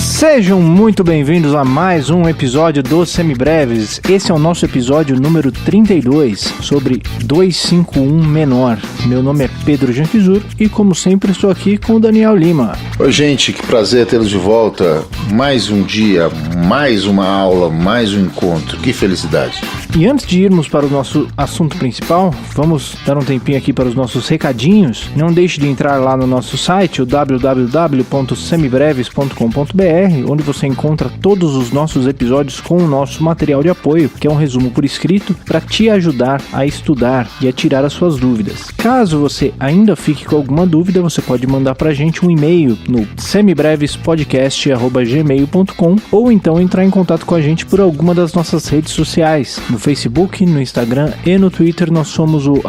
Sejam muito bem-vindos a mais um episódio dos Semibreves. Esse é o nosso episódio número 32, sobre 251 menor. Meu nome é Pedro Janquizur e, como sempre, estou aqui com o Daniel Lima. Oi, gente, que prazer tê-los de volta. Mais um dia, mais uma aula, mais um encontro. Que felicidade. E antes de irmos para o nosso assunto principal, vamos dar um tempinho aqui para os nossos recadinhos. Não deixe de entrar lá no nosso site, o www.semibreves.com.br, onde você encontra todos os nossos episódios com o nosso material de apoio, que é um resumo por escrito para te ajudar a estudar e a tirar as suas dúvidas. Caso você ainda fique com alguma dúvida, você pode mandar para a gente um e-mail no semibrevespodcast@gmail.com ou então entrar em contato com a gente por alguma das nossas redes sociais. No Facebook, no Instagram e no Twitter nós somos o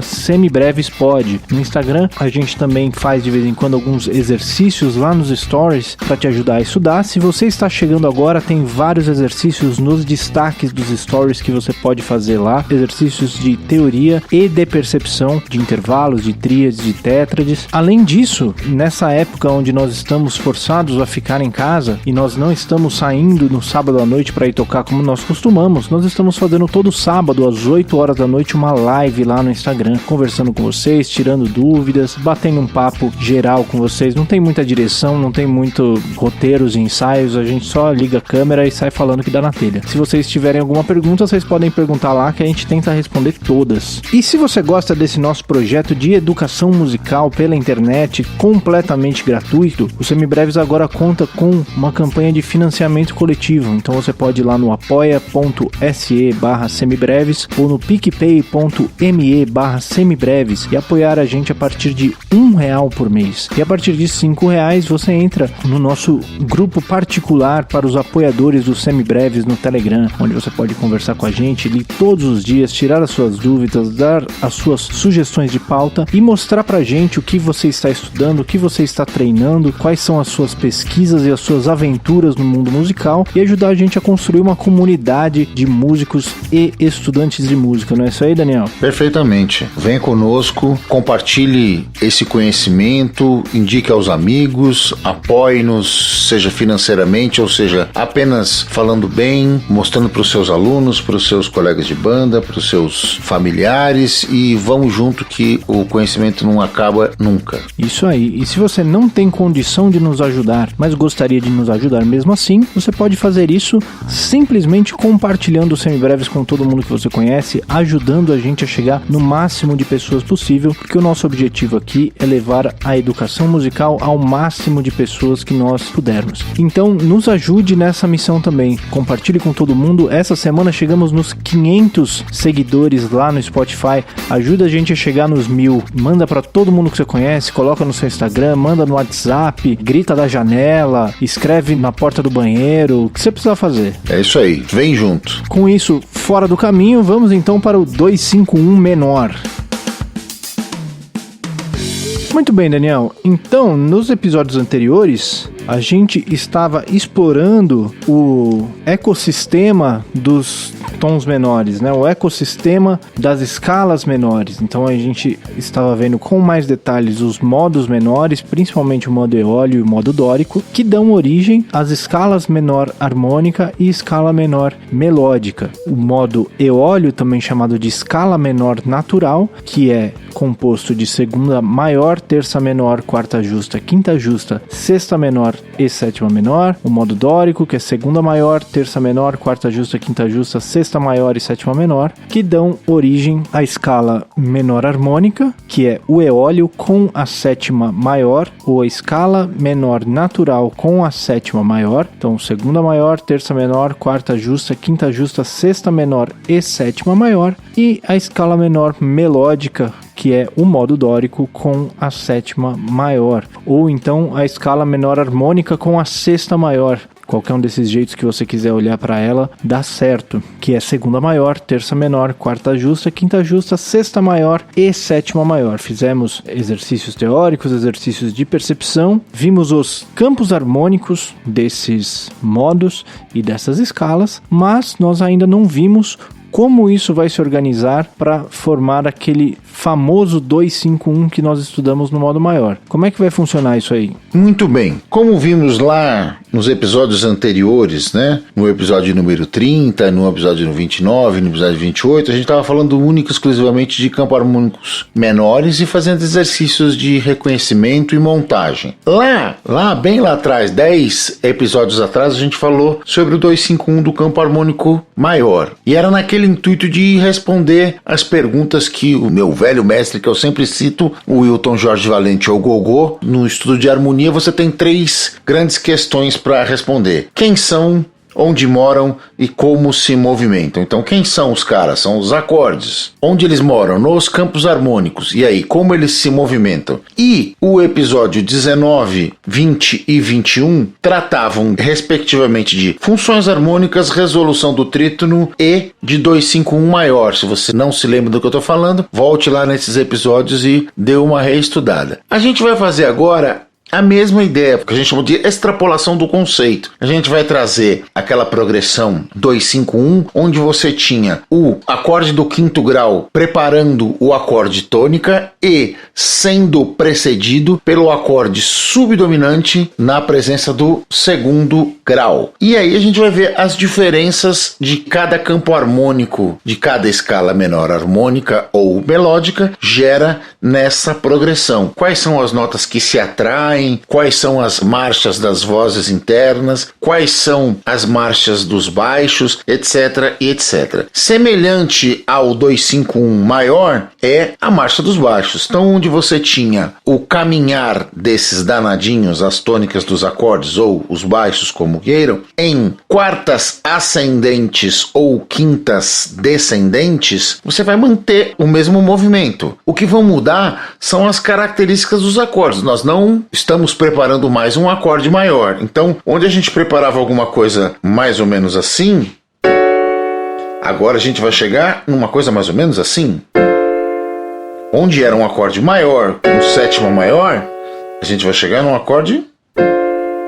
@semibrevespod. No Instagram a gente também faz de vez em quando alguns exercícios lá nos stories para te ajudar a estudar. Se você está chegando agora, tem vários exercícios nos destaques dos stories que você pode fazer lá. Exercícios de teoria e de percepção, de intervalos, de tríades, de tétrades. Além disso, nessa época onde nós estamos forçados a ficar em casa e nós não estamos saindo no sábado à noite para ir tocar como nós costumamos, nós estamos fazendo todo sábado às 8 horas da noite uma live lá no Instagram, conversando com vocês, tirando dúvidas, batendo um papo geral com vocês. Não tem muita direção, não tem muito roteiros e ensaios, a gente só liga a câmera e sai falando que dá na telha. Se vocês tiverem alguma pergunta, vocês podem perguntar lá que a gente tenta responder todas. E se você gosta desse nosso projeto de educação musical pela internet, completamente gratuito, o Semibreves agora conta com uma campanha de financiamento coletivo. Então você pode ir lá no apoia.se/semibreves ou no picpay.me/semibreves e apoiar a gente a partir de R$1 por mês. E a partir de R$5 você entra no nosso grupo particular para os apoiadores do Semibreves no Telegram, onde você pode conversar com a gente ali todos os dias, tirar as suas dúvidas, dar as suas sugestões de pauta e mostrar pra gente o que você está estudando, o que você está treinando, quais são as suas pesquisas e as suas aventuras no mundo musical e ajudar a gente a construir uma comunidade de músicos e estudantes de música. Não é isso aí, Daniel? Perfeitamente. Venha conosco, compartilhe esse conhecimento, indique aos amigos, apoie-nos, seja financeiramente, ou seja, apenas falando bem, mostrando para os seus alunos, para os seus colegas de banda, para os seus familiares, e vamos junto que o conhecimento não acaba nunca. Isso aí. E se você não tem condição de nos ajudar, mas gostaria de nos ajudar mesmo assim, você pode fazer isso simplesmente compartilhando os Semibreves com todo mundo que você conhece, ajudando a gente a chegar no máximo de pessoas possível, porque o nosso objetivo aqui é levar a educação musical ao máximo de pessoas que nós pudermos. Então, nos ajude nessa missão também. Compartilhe com todo mundo. Essa semana chegamos nos 500 seguidores lá no Spotify. Ajuda a gente a chegar nos 1000. Manda pra todo mundo que você conhece, coloca no seu Instagram, manda no WhatsApp, grita da janela, escreve na porta do banheiro, o que você precisa fazer. É isso aí, vem junto. Com isso fora do caminho, vamos então para o 251 menor. Muito bem, Daniel. Então, nos episódios anteriores, a gente estava explorando o ecossistema dos tons menores, né? O ecossistema das escalas menores. Então a gente estava vendo com mais detalhes os modos menores, principalmente o modo eólio e o modo dórico, que dão origem às escalas menor harmônica e escala menor melódica. O modo eólio, também chamado de escala menor natural, que é composto de segunda maior, terça menor, quarta justa, quinta justa, sexta menor e sétima menor. O modo dórico, que é segunda maior, terça menor, quarta justa, quinta justa, sexta maior e sétima menor, que dão origem à escala menor harmônica, que é o eólio com a sétima maior, ou a escala menor natural com a sétima maior. Então, segunda maior, terça menor, quarta justa, quinta justa, sexta menor e sétima maior. E a escala menor melódica, que é o modo dórico com a sétima maior, ou então a escala menor harmônica com a sexta maior. Qualquer um desses jeitos que você quiser olhar para ela, dá certo, que é segunda maior, terça menor, quarta justa, quinta justa, sexta maior e sétima maior. Fizemos exercícios teóricos, exercícios de percepção, vimos os campos harmônicos desses modos e dessas escalas, mas nós ainda não vimos como isso vai se organizar para formar aquele famoso 2-5-1 que nós estudamos no modo maior. Como é que vai funcionar isso aí? Muito bem. Como vimos lá nos episódios anteriores, né? No episódio número 30, no episódio número 29, no episódio 28, a gente estava falando único e exclusivamente de campos harmônicos menores e fazendo exercícios de reconhecimento e montagem. Bem lá atrás, 10 episódios atrás, a gente falou sobre o 2-5-1 do campo harmônico maior. E era naquele intuito de responder as perguntas que o meu velho mestre, que eu sempre cito, o Wilton Jorge Valente ou Gogô, no estudo de harmonia, você tem 3 grandes questões para responder. Quem são, onde moram e como se movimentam. Então, quem são os caras? São os acordes. Onde eles moram? Nos campos harmônicos. E aí, como eles se movimentam? E o episódio 19, 20 e 21 tratavam, respectivamente, de funções harmônicas, resolução do trítono e de 2-5-1 maior. Se você não se lembra do que eu estou falando, volte lá nesses episódios e dê uma reestudada. A gente vai fazer agora a mesma ideia, que a gente chama de extrapolação do conceito. A gente vai trazer aquela progressão 2-5-1, onde você tinha o acorde do quinto grau preparando o acorde tônica e sendo precedido pelo acorde subdominante na presença do segundo grau. E aí a gente vai ver as diferenças de cada campo harmônico, de cada escala menor harmônica ou melódica, gera nessa progressão. Quais são as notas que se atraem, quais são as marchas das vozes internas, quais são as marchas dos baixos, etc, e etc. Semelhante ao 2-5-1 maior é a marcha dos baixos. Então, onde você tinha o caminhar desses danadinhos, as tônicas dos acordes, ou os baixos, como queiram, em quartas ascendentes ou quintas descendentes, você vai manter o mesmo movimento. O que vão mudar são as características dos acordes. Nós não estamos preparando mais um acorde maior. Então, onde a gente preparava alguma coisa mais ou menos assim, agora a gente vai chegar numa coisa mais ou menos assim. Onde era um acorde maior com sétima maior, a gente vai chegar num acorde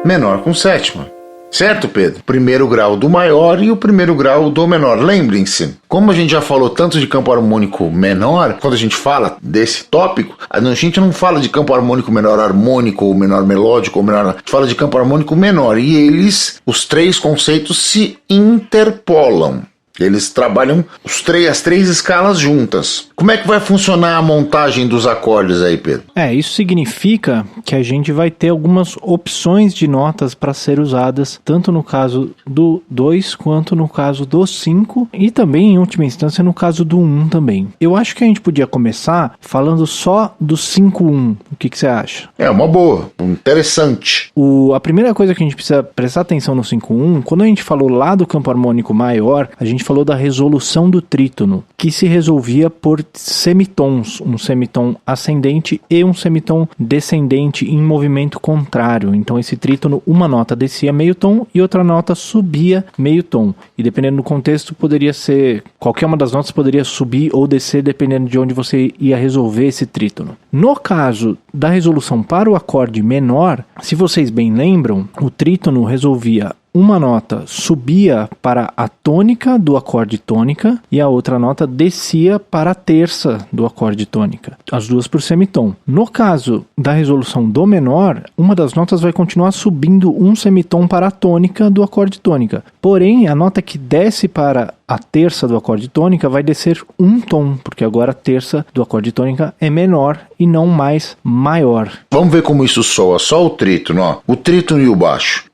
menor com sétima. Certo, Pedro? Primeiro grau do maior e o primeiro grau do menor. Lembrem-se, como a gente já falou tanto de campo harmônico menor, quando a gente fala desse tópico, a gente não fala de campo harmônico menor harmônico, ou menor melódico, ou menor... A gente fala de campo harmônico menor. E eles, os 3 conceitos, se interpolam. Eles trabalham as 3 escalas juntas. Como é que vai funcionar a montagem dos acordes aí, Pedro? Isso significa que a gente vai ter algumas opções de notas para ser usadas, tanto no caso do 2 quanto no caso do 5 e também, em última instância, no caso do 1 também. Eu acho que a gente podia começar falando só do 5-1. O que você acha? É uma boa, interessante. A primeira coisa que a gente precisa prestar atenção no 5-1, quando a gente falou lá do campo harmônico maior, a gente falou da resolução do trítono, que se resolvia por semitons, um semitom ascendente e um semitom descendente em movimento contrário. Então esse trítono, uma nota descia meio tom e outra nota subia meio tom. E dependendo do contexto, poderia ser, qualquer uma das notas poderia subir ou descer dependendo de onde você ia resolver esse trítono. No caso da resolução para o acorde menor, se vocês bem lembram, o trítono resolvia uma nota subia para a tônica do acorde tônica e a outra nota descia para a terça do acorde tônica, as duas por semitom. No caso da resolução do menor, uma das notas vai continuar subindo um semitom para a tônica do acorde tônica, porém a nota que desce para a terça do acorde tônica vai descer um tom, porque agora a terça do acorde tônica é menor e não mais maior. Vamos ver como isso soa, só o trítono, ó. O trítono e o baixo.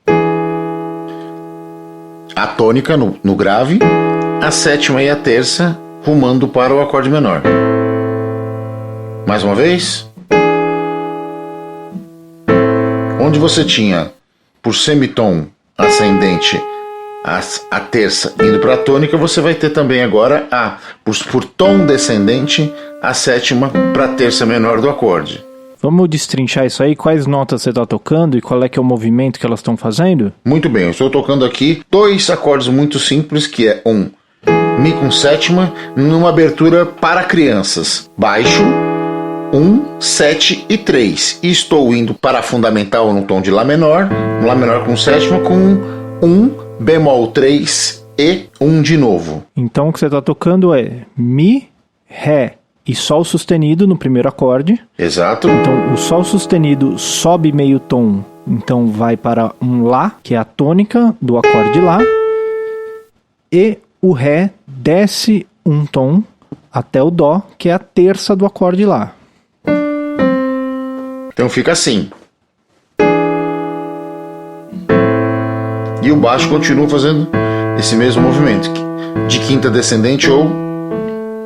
A tônica no grave, a sétima e a terça rumando para o acorde menor. Mais uma vez. Onde você tinha por semitom ascendente a terça indo para a tônica, você vai ter também agora por tom descendente a sétima para a terça menor do acorde. Vamos destrinchar isso aí? Quais notas você está tocando e qual é que é o movimento que elas estão fazendo? Muito bem, eu estou tocando aqui 2 acordes muito simples, que é um Mi com sétima, numa abertura para crianças. Baixo, 1, 7 e 3. E estou indo para a fundamental no tom de Lá menor com sétima, com 1, bemol 3 e 1 de novo. Então o que você está tocando é Mi, Ré e Sol sustenido no primeiro acorde. Exato. Então o Sol sustenido sobe meio tom, então vai para um Lá, que é a tônica do acorde Lá. E o Ré desce um tom até o Dó, que é a terça do acorde Lá. Então fica assim. E o baixo continua fazendo esse mesmo movimento, de quinta descendente ou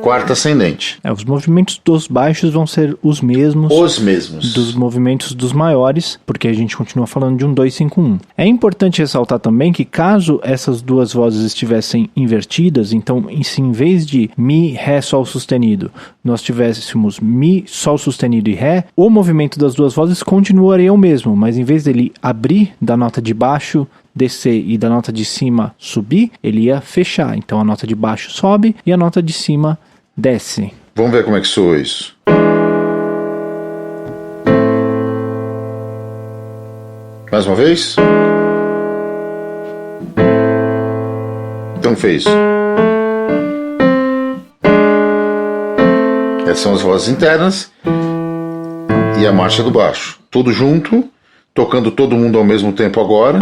quarta ascendente. Os movimentos dos baixos vão ser os mesmos dos movimentos dos maiores, porque a gente continua falando de um 2-5-1. É importante ressaltar também que caso essas duas vozes estivessem invertidas, então se em vez de Mi, Ré, Sol sustenido, nós tivéssemos Mi, Sol sustenido e Ré, o movimento das duas vozes continuaria o mesmo, mas em vez dele abrir da nota de baixo, descer e da nota de cima subir, ele ia fechar. Então a nota de baixo sobe e a nota de cima desce. Vamos ver como é que soa isso. Mais uma vez. Então fez. Essas são as vozes internas e a marcha do baixo. Tudo junto, tocando todo mundo ao mesmo tempo agora.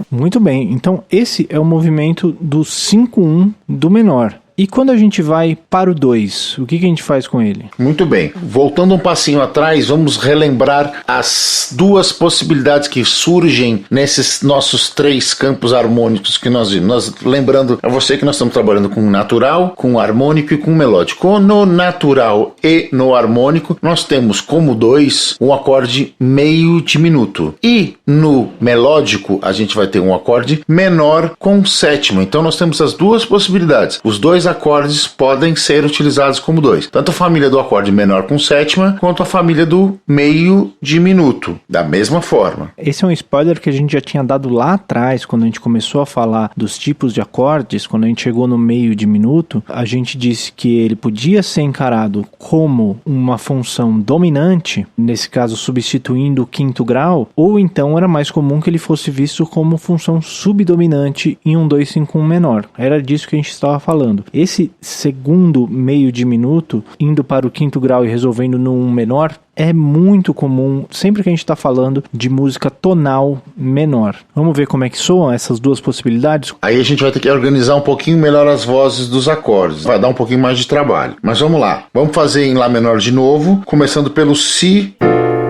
Muito bem, então esse é o movimento do 5-1 do menor. E quando a gente vai para o 2, o que a gente faz com ele? Muito bem. Voltando um passinho atrás, vamos relembrar as duas possibilidades que surgem nesses nossos 3 campos harmônicos que nós vimos. Nós, lembrando a você que nós estamos trabalhando com o natural, com o harmônico e com o melódico. No natural e no harmônico, nós temos como 2 um acorde meio diminuto. E no melódico, a gente vai ter um acorde menor com sétima. Então nós temos as duas possibilidades. Os dois acordes podem ser utilizados como 2. Tanto a família do acorde menor com sétima, quanto a família do meio diminuto. Da mesma forma. Esse é um spoiler que a gente já tinha dado lá atrás, quando a gente começou a falar dos tipos de acordes. Quando a gente chegou no meio diminuto, a gente disse que ele podia ser encarado como uma função dominante, nesse caso substituindo o quinto grau, ou então era mais comum que ele fosse visto como função subdominante em um 2-5-1 menor. Era disso que a gente estava falando. Esse segundo meio diminuto, indo para o quinto grau e resolvendo num menor, é muito comum sempre que a gente está falando de música tonal menor. Vamos ver como é que soam essas duas possibilidades? Aí a gente vai ter que organizar um pouquinho melhor as vozes dos acordes. Vai dar um pouquinho mais de trabalho. Mas vamos lá. Vamos fazer em Lá menor de novo, começando pelo Si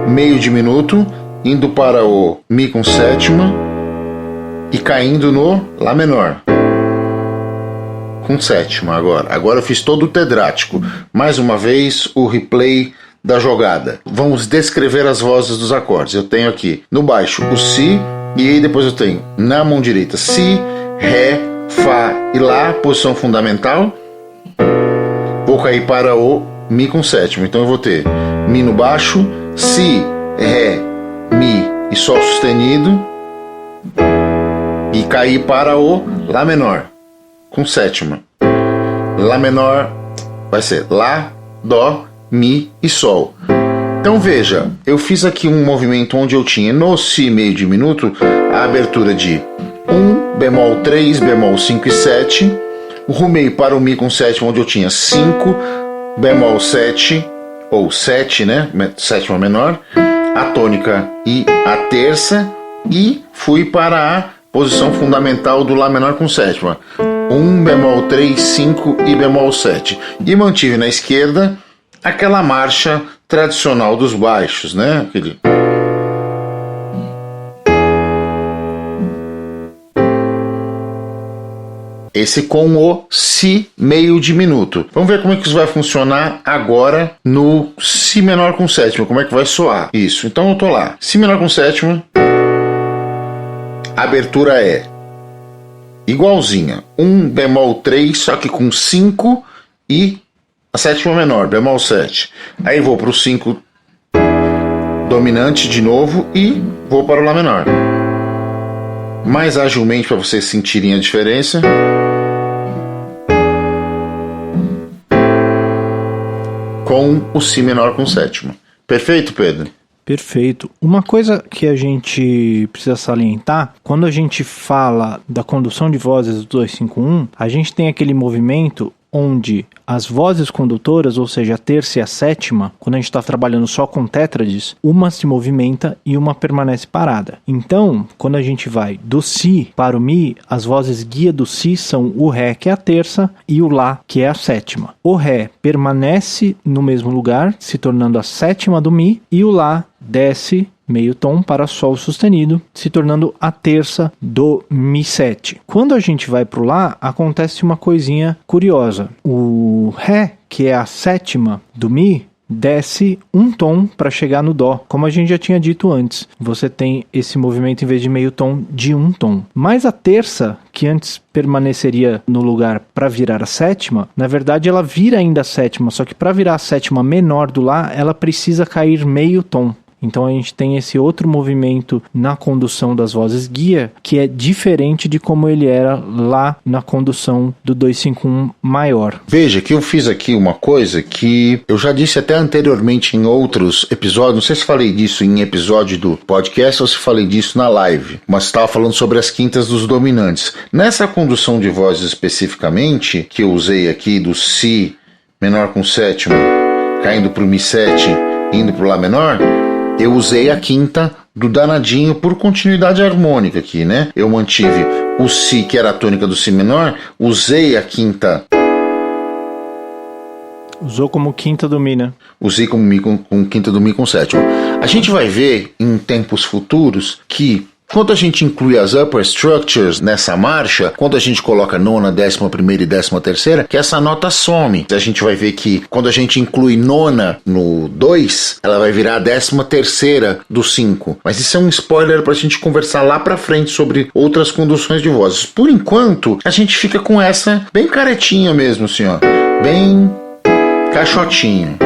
meio diminuto, indo para o Mi com sétima e caindo no Lá menor com sétima agora. Agora eu fiz todo o tedrático. Mais uma vez o replay da jogada. Vamos descrever as vozes dos acordes. Eu tenho aqui no baixo o Si, e aí depois eu tenho na mão direita Si, Ré, Fá e Lá, posição fundamental. Vou cair para o Mi com sétima. Então eu vou ter Mi no baixo, Si, Ré, Mi e Sol sustenido, e cair para o Lá menor com sétima. Lá menor vai ser Lá, Dó, Mi e Sol. Então veja, eu fiz aqui um movimento onde eu tinha no Si meio diminuto a abertura de 1, bemol 3, bemol 5 e 7. Rumei para o Mi com sétima, onde eu tinha 5, bemol 7, ou 7, né? Sétima menor, a tônica e a terça, e fui para a posição fundamental do Lá menor com sétima. 1, bemol 3, 5 e bemol 7. E mantive na esquerda aquela marcha tradicional dos baixos, né? Aquele... Esse com o Si meio diminuto. Vamos ver como é que isso vai funcionar agora no Si menor com sétima. Como é que vai soar isso? Então eu tô lá. Si menor com sétima. A abertura é igualzinha. 1, bemol 3, só que com 5 e a sétima menor, bemol 7. Aí vou para o 5 dominante de novo e vou para o Lá menor. Mais agilmente para vocês sentirem a diferença. Com o Si menor com sétima. Perfeito, Pedro? Perfeito. Uma coisa que a gente precisa salientar, quando a gente fala da condução de vozes do 251, a gente tem aquele movimento onde as vozes condutoras, ou seja, a terça e a sétima, quando a gente está trabalhando só com tétrades, uma se movimenta e uma permanece parada. Então, quando a gente vai do Si para o Mi, as vozes guia do Si são o Ré, que é a terça, e o Lá, que é a sétima. O Ré permanece no mesmo lugar, se tornando a sétima do Mi, e o Lá desce meio tom para Sol sustenido, se tornando a terça do Mi7. Quando a gente vai para o Lá, acontece uma coisinha curiosa. O Ré, que é a sétima do Mi, desce um tom para chegar no Dó, como a gente já tinha dito antes. Você tem esse movimento, em vez de meio tom, de um tom. Mas a terça, que antes permaneceria no lugar para virar a sétima, na verdade ela vira ainda a sétima, só que para virar a sétima menor do Lá, ela precisa cair meio tom. Então a gente tem esse outro movimento na condução das vozes guia, que é diferente de como ele era lá na condução do 251 maior. Veja que eu fiz aqui uma coisa que eu já disse até anteriormente em outros episódios, não sei se falei disso em episódio do podcast ou se falei disso na live, mas estava falando sobre as quintas dos dominantes. Nessa condução de vozes especificamente, que eu usei aqui do Si menor com sétima, caindo para o Mi7, indo para o Lá menor, eu usei a quinta do danadinho por continuidade harmônica aqui, né? Eu mantive o Si, que era a tônica do Si menor, usei a quinta. Usou como quinta do Mi, né? Usei como Mi com quinta do Mi com sétima. A gente vai ver em tempos futuros que quando a gente inclui as upper structures nessa marcha, quando a gente coloca nona, 11ª e 13ª, que essa nota some. A gente vai ver que quando a gente inclui nona no 2, ela vai virar a 13ª do 5. Mas isso é um spoiler pra gente conversar lá pra frente sobre outras conduções de vozes. Por enquanto, a gente fica com essa bem caretinha mesmo, assim, ó. Bem caixotinho.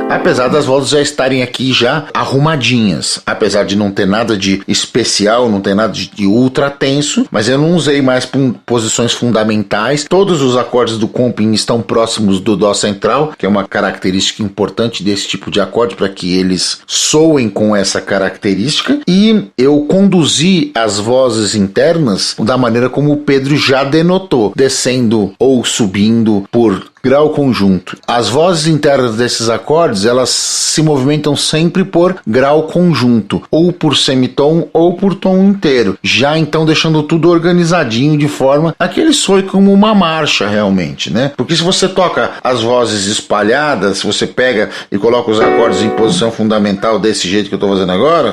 Apesar das vozes já estarem aqui já arrumadinhas, apesar de não ter nada de especial, não ter nada de ultra tenso, mas eu não usei mais posições fundamentais. Todos os acordes do comping estão próximos do Dó central, que é uma característica importante desse tipo de acorde para que eles soem com essa característica, e eu conduzi as vozes internas da maneira como o Pedro já denotou, descendo ou subindo por grau conjunto. As vozes internas desses acordes, elas se movimentam sempre por grau conjunto, ou por semitom ou por tom inteiro, já então deixando tudo organizadinho de forma a que ele soe como uma marcha realmente, né? Porque se você toca as vozes espalhadas, se você pega e coloca os acordes em posição fundamental desse jeito que eu estou fazendo agora,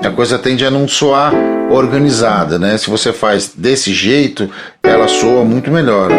a coisa tende a não soar organizada, né? Se você faz desse jeito, ela soa muito melhor.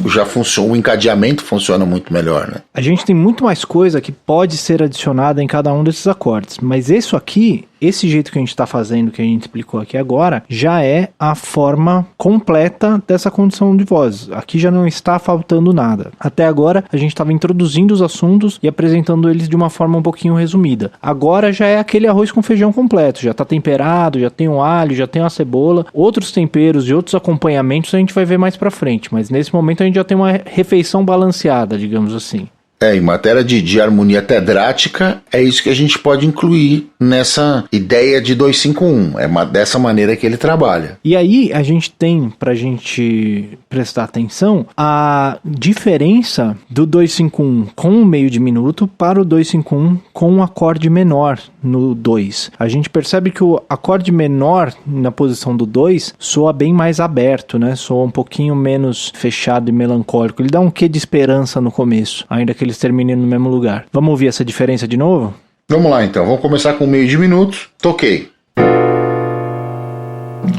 Já funciona, o encadeamento funciona muito melhor, né? A gente tem muito mais coisa que pode ser adicionada em cada um desses acordes, mas isso aqui, esse jeito que a gente está fazendo, que a gente explicou aqui agora, já é a forma completa dessa condição de voz. Aqui já não está faltando nada. Até agora a gente estava introduzindo os assuntos e apresentando eles de uma forma um pouquinho resumida. Agora já é aquele arroz com feijão completo, já está temperado, já tem um alho, já tem uma cebola, outros temperos e outros acompanhamentos a gente vai ver mais pra frente, mas nesse momento a gente já tem uma refeição balanceada, digamos assim. Em matéria de harmonia tedrática, é isso que a gente pode incluir nessa ideia de 251. É dessa maneira que ele trabalha. E aí a gente tem, pra gente prestar atenção, a diferença do 251 com o meio diminuto para o 251 com um acorde menor no 2. A gente percebe que o acorde menor na posição do 2 soa bem mais aberto, né? Soa um pouquinho menos fechado e melancólico. Ele dá um quê de esperança no começo, ainda que eles terminem no mesmo lugar. Vamos ouvir essa diferença de novo? Vamos lá então, vamos começar com meio diminuto. Toquei.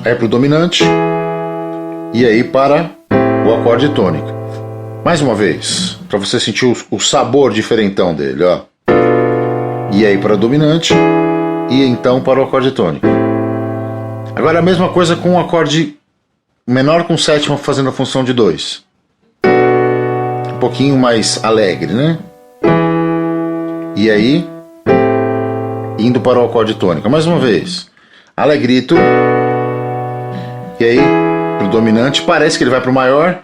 Aí pro dominante. E aí para o acorde tônico. Mais uma vez, para você sentir o sabor diferentão dele, ó. E aí para o dominante. E então para o acorde tônico. Agora a mesma coisa com o acorde menor com sétima fazendo a função de 2. Um pouquinho mais alegre, né? E aí, indo para o acorde tônico. Mais uma vez, alegrito. E aí, pro dominante, parece que ele vai pro maior.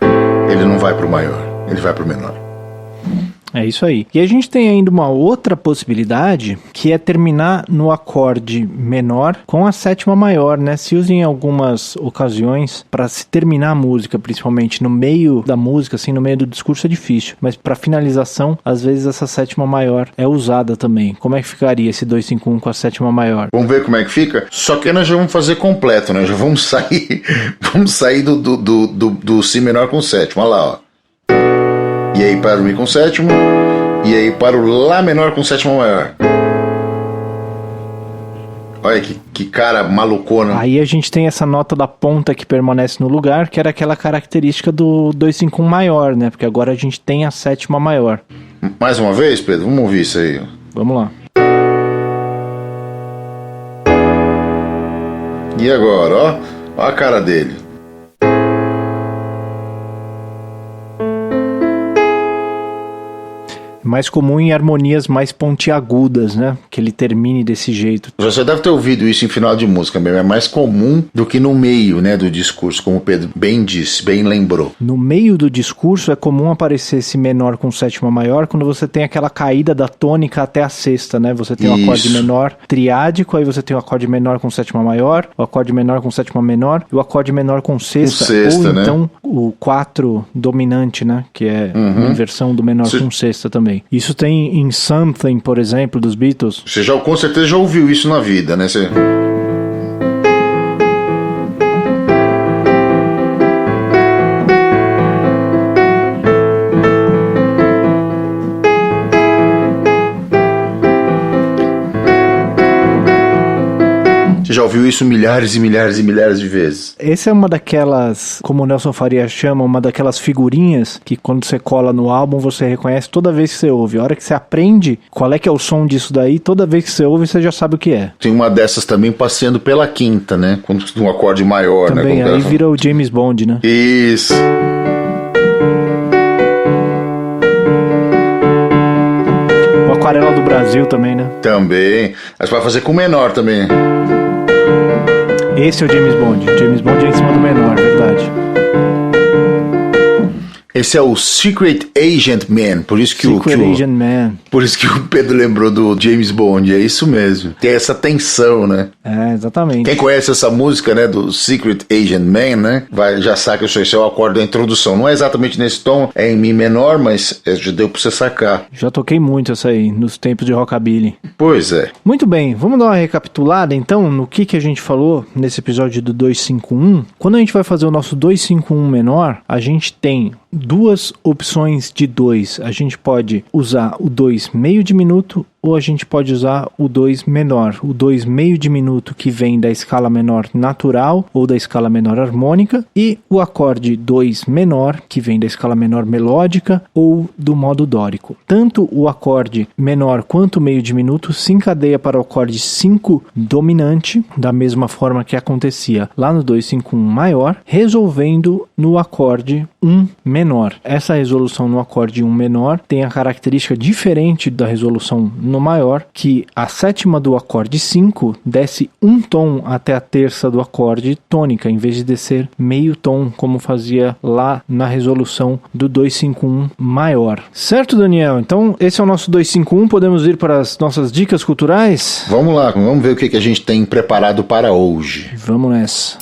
Ele não vai pro maior, ele vai pro menor. É isso aí. E a gente tem ainda uma outra possibilidade, que é terminar no acorde menor com a sétima maior, né? Se usa em algumas ocasiões para se terminar a música, principalmente no meio da música, assim, no meio do discurso é difícil, mas para finalização, às vezes essa sétima maior é usada também. Como é que ficaria esse 2-5-1 com a sétima maior? Vamos ver como é que fica? Só que nós já vamos fazer completo, né? Já vamos sair do Si menor com sétima, olha lá, ó. E aí para o Mi com sétimo, e aí para o Lá menor com sétima maior. Olha que cara malucona. Aí a gente tem essa nota da ponta que permanece no lugar, que era aquela característica do 2-5-1 maior, né? Porque agora a gente tem a sétima maior. Mais uma vez, Pedro? Vamos ouvir isso aí. Vamos lá. E agora, ó? Ó a cara dele. Mais comum em harmonias mais pontiagudas, né? Que ele termine desse jeito. Você deve ter ouvido isso em final de música mesmo. É mais comum do que no meio, né, do discurso, como o Pedro bem disse, bem lembrou. No meio do discurso é comum aparecer esse menor com sétima maior quando você tem aquela caída da tônica até a sexta, né? Você tem um acorde menor triádico, aí você tem o acorde menor com sétima maior, o acorde menor com sétima menor e o acorde menor com sexta, ou né? Então o 4 dominante, né? Que é uma inversão do menor com sexta também. Isso tem em Something, por exemplo, dos Beatles. Você já, com certeza já ouviu isso na vida, né? Você já ouviu isso milhares e milhares e milhares de vezes. Essa é uma daquelas, como o Nelson Faria chama, uma daquelas figurinhas que quando você cola no álbum você reconhece toda vez que você ouve. A hora que você aprende qual é que é o som disso daí, toda vez que você ouve você já sabe o que é. Tem uma dessas também passeando pela quinta, né? Com um acorde maior, também, né? Aí vira o James Bond, né? Isso. O Aquarela do Brasil também, né? Também. Mas vai fazer com menor também. Esse é o James Bond. O James Bond é em cima do menor, verdade. Esse é o Secret Agent Man, por isso que Agent Man. Por isso que o Pedro lembrou do James Bond, é isso mesmo. Tem essa tensão, né? É, exatamente. Quem conhece essa música, né, do Secret Agent Man, né, já saca isso, esse é o acorde da introdução. Não é exatamente nesse tom, é em Mi menor, mas já deu pra você sacar. Já toquei muito essa aí, nos tempos de rockabilly. Pois é. Muito bem, vamos dar uma recapitulada então no que a gente falou nesse episódio do 2-5-1. Quando a gente vai fazer o nosso 2-5-1 menor, a gente tem duas opções de 2. A gente pode usar o 2 meio diminuto ou a gente pode usar o 2 menor. O 2 meio diminuto que vem da escala menor natural ou da escala menor harmônica e o acorde 2 menor que vem da escala menor melódica ou do modo dórico. Tanto o acorde menor quanto o meio diminuto se encadeia para o acorde 5 dominante, da mesma forma que acontecia lá no 2-5-1 maior, resolvendo no acorde 1 menor. Essa resolução no acorde 1 menor tem a característica diferente da resolução no maior, que a sétima do acorde 5 desce um tom até a terça do acorde tônica, em vez de descer meio tom, como fazia lá na resolução do 2-5-1 maior. Certo, Daniel? Então, esse é o nosso 2-5-1. Podemos ir para as nossas dicas culturais? Vamos lá, vamos ver o que a gente tem preparado para hoje. Vamos nessa.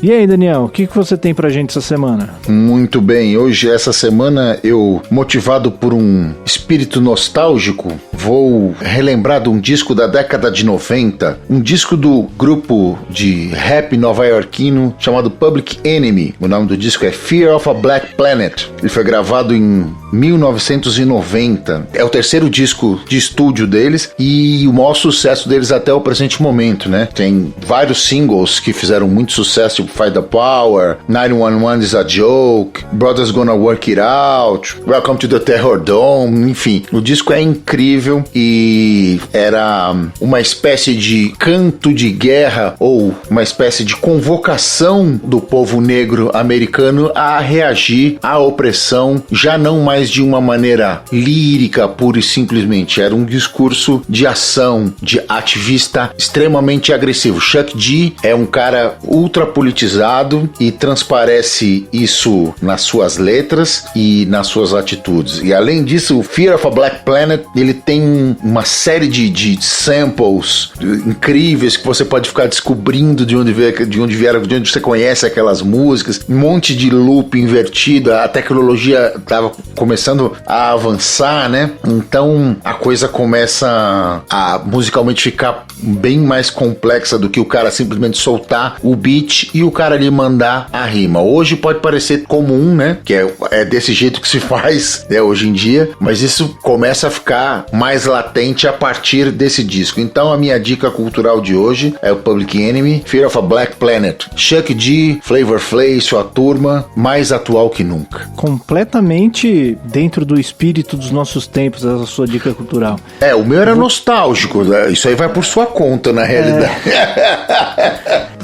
E aí, Daniel, o que você tem pra gente essa semana? Muito bem, hoje, essa semana, eu, motivado por um espírito nostálgico, vou relembrar de um disco da década de 90, um disco do grupo de rap nova-iorquino chamado Public Enemy. O nome do disco é Fear of a Black Planet. Ele foi gravado em 1990. É o terceiro disco de estúdio deles e o maior sucesso deles até o presente momento, né? Tem vários singles que fizeram muito sucesso, tipo Fight the Power, 911 is a Joke, Brothers Gonna Work It Out, Welcome to the Terror Dome, enfim. O disco é incrível e era uma espécie de canto de guerra ou uma espécie de convocação do povo negro americano a reagir à opressão já não mais mas de uma maneira lírica, pura e simplesmente. Era um discurso de ação, de ativista extremamente agressivo. Chuck D é um cara ultra politizado e transparece isso nas suas letras e nas suas atitudes. E além disso, o Fear of a Black Planet, ele tem uma série de samples incríveis que você pode ficar descobrindo de onde você conhece aquelas músicas, um monte de loop invertido, a tecnologia estava começando a avançar, né? Então a coisa começa a musicalmente ficar bem mais complexa do que o cara simplesmente soltar o beat e o cara ali mandar a rima. Hoje pode parecer comum, né? Que é desse jeito que se faz, né, hoje em dia, mas isso começa a ficar mais latente a partir desse disco. Então a minha dica cultural de hoje é o Public Enemy, Fear of a Black Planet. Chuck D, Flavor Flav e sua turma, mais atual que nunca. Completamente dentro do espírito dos nossos tempos, essa sua dica cultural. O meu era nostálgico, né? Isso aí vai por sua conta, na realidade.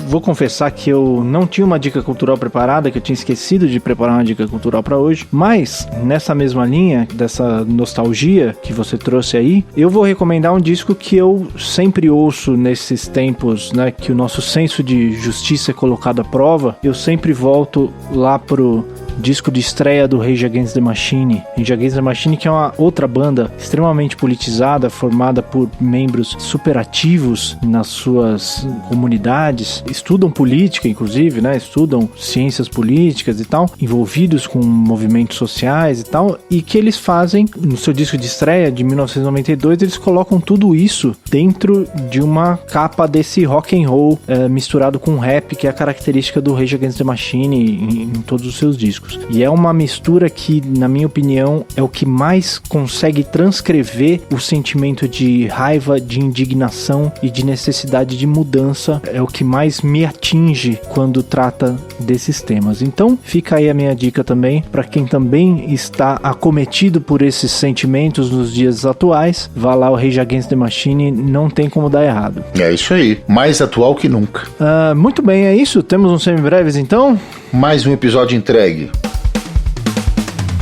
Vou confessar que eu não tinha uma dica cultural preparada, que eu tinha esquecido de preparar uma dica cultural para hoje, mas nessa mesma linha, dessa nostalgia que você trouxe aí, eu vou recomendar um disco que eu sempre ouço nesses tempos, né, que o nosso senso de justiça é colocado à prova. Eu sempre volto lá pro disco de estreia do Rage Against the Machine. Rage Against the Machine, que é uma outra banda extremamente politizada, formada por membros super ativos nas suas comunidades, estudam política, inclusive, né? Estudam ciências políticas e tal, envolvidos com movimentos sociais e tal, e que eles fazem, no seu disco de estreia de 1992, eles colocam tudo isso dentro de uma capa desse rock and roll misturado com rap, que é a característica do Rage Against the Machine em todos os seus discos. E é uma mistura que, na minha opinião, é o que mais consegue transcrever o sentimento de raiva, de indignação e de necessidade de mudança. É o que mais me atinge quando trata desses temas. Então, fica aí a minha dica também, para quem também está acometido por esses sentimentos nos dias atuais, vá lá, o Rage Against the Machine, não tem como dar errado. É isso aí, mais atual que nunca. Muito bem, é isso. Temos uns semibreves então? Mais um episódio entregue.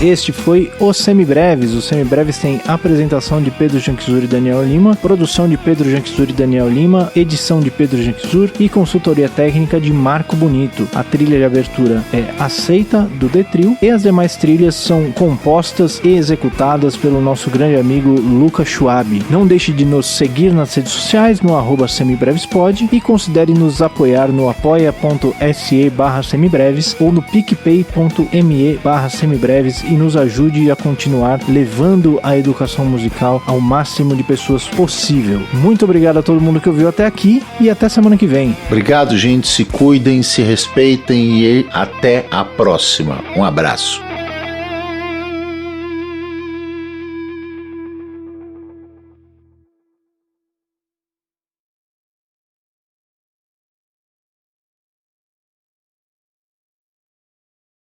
Este foi Os Semibreves. Os Semibreves tem apresentação de Pedro Janquizur e Daniel Lima, produção de Pedro Janquizur e Daniel Lima, edição de Pedro Janquizur e consultoria técnica de Marco Bonito. A trilha de abertura é Aceita, do Detril, e as demais trilhas são compostas e executadas pelo nosso grande amigo Lucas Schwab. Não deixe de nos seguir nas redes sociais no @semibrevespod e considere nos apoiar no apoia.se/semibreves ou no picpay.me/semibreves e nos ajude a continuar levando a educação musical ao máximo de pessoas possível. Muito obrigado a todo mundo que ouviu até aqui e até semana que vem. Obrigado, gente. Se cuidem, se respeitem e até a próxima. Um abraço.